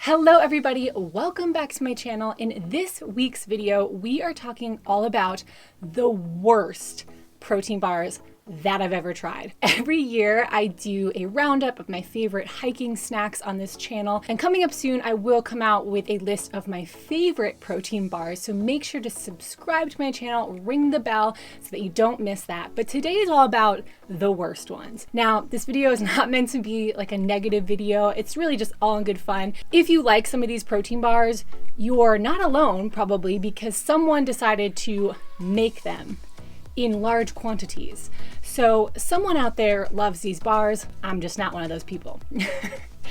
Hello everybody, welcome back to my channel. In this week's video, we are talking all about the worst protein bars that I've ever tried. Every year I do a roundup of my favorite hiking snacks on this channel, and coming up soon I will come out with a list of my favorite protein bars, so make sure to subscribe to my channel, ring the bell so that you don't miss that. But today is all about the worst ones. Now, this video is not meant to be like a negative video, it's really just all in good fun. If you like some of these protein bars, you're not alone probably, because someone decided to make them in large quantities. So someone out there loves these bars. I'm just not one of those people.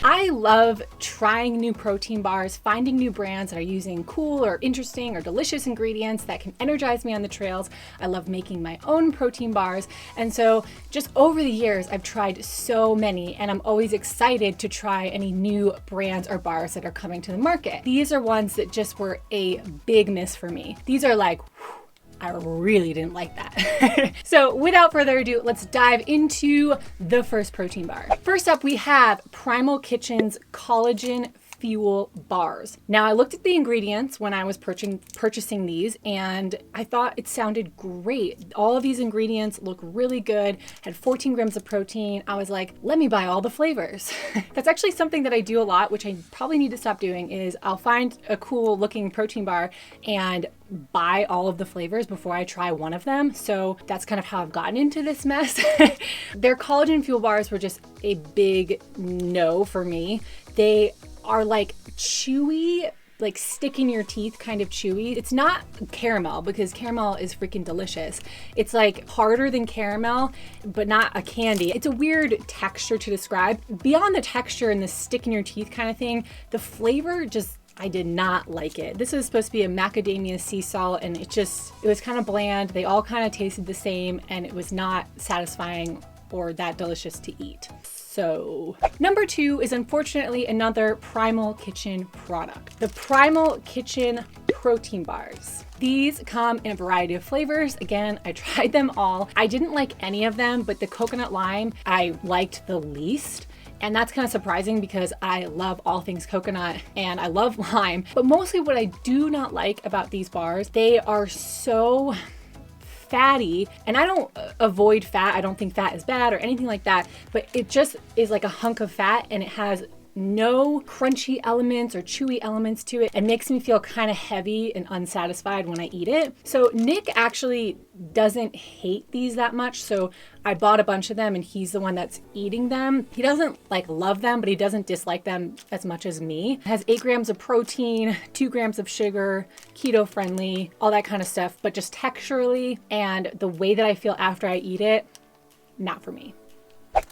I love trying new protein bars, finding new brands that are using cool or interesting or delicious ingredients that can energize me on the trails. I love making my own protein bars. And so just over the years, I've tried so many, and I'm always excited to try any new brands or bars that are coming to the market. These are ones that just were a big miss for me. These are like, I really didn't like that. So without further ado, let's dive into the first protein bar. First up, we have Primal Kitchen's Collagen Fuel Bars. Now, I looked at the ingredients when I was purchasing these, and I thought it sounded great. All of these ingredients look really good, had 14 grams of protein. I was like, let me buy all the flavors. That's actually something that I do a lot, which I probably need to stop doing, is I'll find a cool looking protein bar and buy all of the flavors before I try one of them. So that's kind of how I've gotten into this mess. Their collagen fuel bars were just a big no for me. They are like chewy, like stick in your teeth kind of chewy. It's not caramel, because caramel is freaking delicious. It's like harder than caramel, but not a candy. It's a weird texture to describe. Beyond the texture and the stick in your teeth kind of thing, the flavor just, I did not like it. This is supposed to be a macadamia sea salt, and it was kind of bland. They all kind of tasted the same, and it was not satisfying or that delicious to eat. So number two is unfortunately another Primal Kitchen product. The Primal Kitchen protein bars. These come in a variety of flavors. Again, I tried them all. I didn't like any of them, but the coconut lime I liked the least. And that's kind of surprising because I love all things coconut and I love lime. But mostly what I do not like about these bars, they are so fatty, and I don't avoid fat. I don't think fat is bad or anything like that, but it just is like a hunk of fat, and it has no crunchy elements or chewy elements to it. It makes me feel kind of heavy and unsatisfied when I eat it. So Nick actually doesn't hate these that much, so I bought a bunch of them, and he's the one that's eating them. He doesn't like love them, but he doesn't dislike them as much as me. It has 8 grams of protein, 2 grams of sugar, keto friendly, all that kind of stuff, but just texturally and the way that I feel after I eat it, not for me.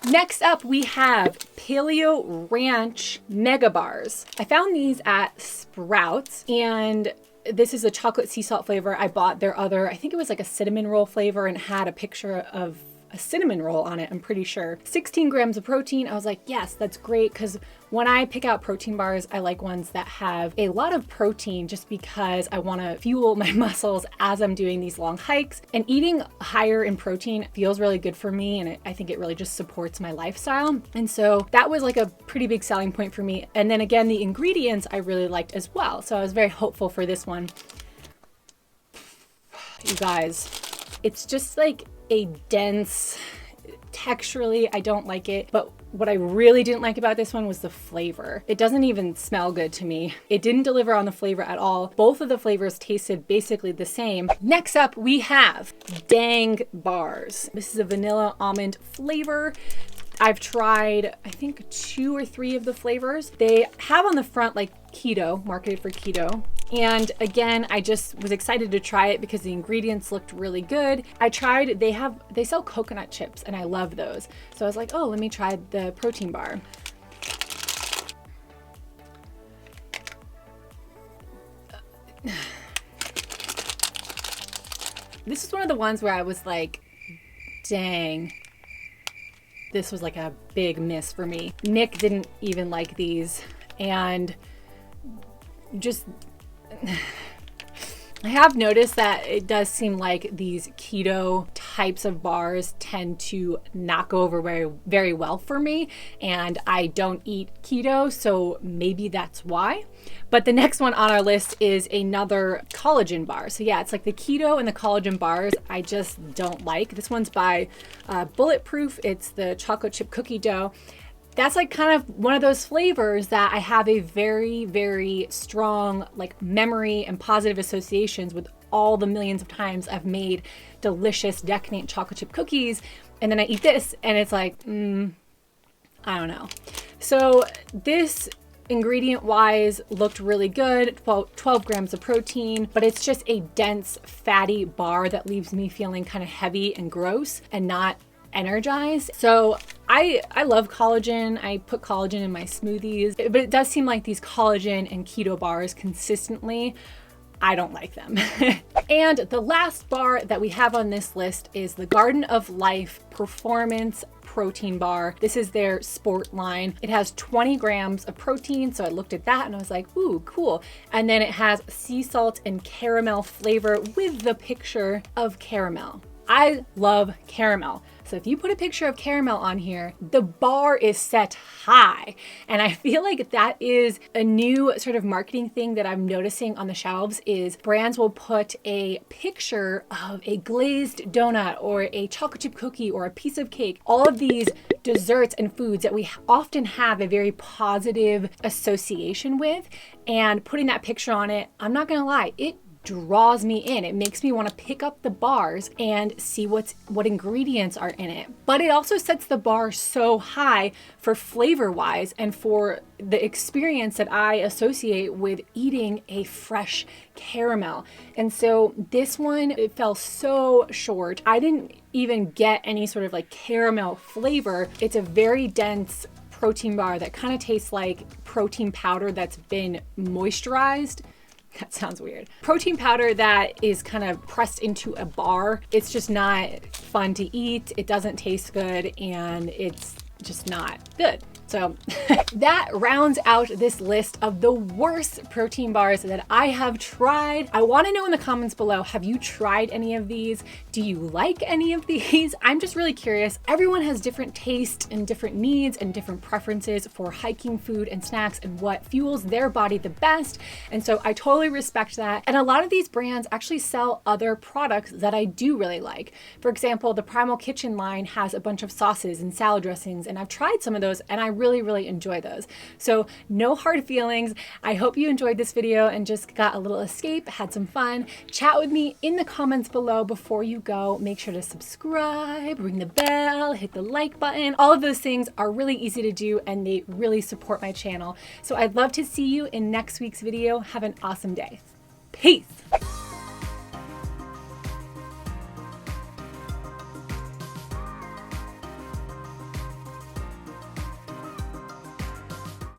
Next up, we have Paleo Ranch Mega Bars. I found these at Sprouts, and this is a chocolate sea salt flavor. I bought their other, I think it was like a cinnamon roll flavor, and had a picture of a cinnamon roll on it, I'm pretty sure. 16 grams of protein. I was like, yes, that's great, because when I pick out protein bars, I like ones that have a lot of protein, just because I want to fuel my muscles as I'm doing these long hikes. And eating higher in protein feels really good for me, and I think it really just supports my lifestyle. And so that was like a pretty big selling point for me. And then again, the ingredients I really liked as well. So I was very hopeful for this one. You guys, it's just like a dense, texturally, I don't like it. But what I really didn't like about this one was the flavor. It doesn't even smell good to me. It didn't deliver on the flavor at all. Both of the flavors tasted basically the same. Next up, we have Dang Bars. This is a vanilla almond flavor. I've tried, I think 2 or 3 of the flavors. They have on the front like keto, marketed for keto. And again, I just was excited to try it because the ingredients looked really good. I tried, they sell coconut chips, and I love those. So I was like, oh, let me try the protein bar. This is one of the ones where I was like, dang, this was like a big miss for me. Nick didn't even like these, and just I have noticed that it does seem like these keto types of bars tend to not go over very, very well for me, and I don't eat keto, so maybe that's why. But the next one on our list is another collagen bar. So yeah, it's like the keto and the collagen bars I just don't like. This one's by Bulletproof. It's the chocolate chip cookie dough. That's like kind of one of those flavors that I have a very, very strong like memory and positive associations with all the millions of times I've made delicious decadent chocolate chip cookies. And then I eat this and it's like, I don't know. So this ingredient wise looked really good, 12 grams of protein, but it's just a dense fatty bar that leaves me feeling kind of heavy and gross and not energized. So I love collagen. I put collagen in my smoothies, but it does seem like these collagen and keto bars consistently, I don't like them. And the last bar that we have on this list is the Garden of Life Performance Protein Bar. This is their sport line. It has 20 grams of protein. So I looked at that and I was like, ooh, cool. And then it has sea salt and caramel flavor with the picture of caramel. I love caramel. So if you put a picture of caramel on here, the bar is set high. And I feel like that is a new sort of marketing thing that I'm noticing on the shelves is brands will put a picture of a glazed donut or a chocolate chip cookie or a piece of cake. All of these desserts and foods that we often have a very positive association with, and putting that picture on it, I'm not gonna lie, it draws me in. It makes me want to pick up the bars and see what ingredients are in it. But it also sets the bar so high for flavor wise and for the experience that I associate with eating a fresh caramel. And so this one, it fell so short. I didn't even get any sort of like caramel flavor. It's a very dense protein bar that kind of tastes like protein powder that's been moisturized. That sounds weird. Protein powder that is kind of pressed into a bar. It's just not fun to eat. It doesn't taste good and it's just not good. So that rounds out this list of the worst protein bars that I have tried. I want to know in the comments below, have you tried any of these? Do you like any of these? I'm just really curious. Everyone has different tastes and different needs and different preferences for hiking food and snacks and what fuels their body the best. And so I totally respect that. And a lot of these brands actually sell other products that I do really like. For example, the Primal Kitchen line has a bunch of sauces and salad dressings, and I've tried some of those and I really enjoy those. So no hard feelings. I hope you enjoyed this video and just got a little escape, had some fun. Chat with me in the comments below before you go. Make sure to subscribe, ring the bell, hit the like button. All of those things are really easy to do and they really support my channel. So I'd love to see you in next week's video. Have an awesome day. Peace.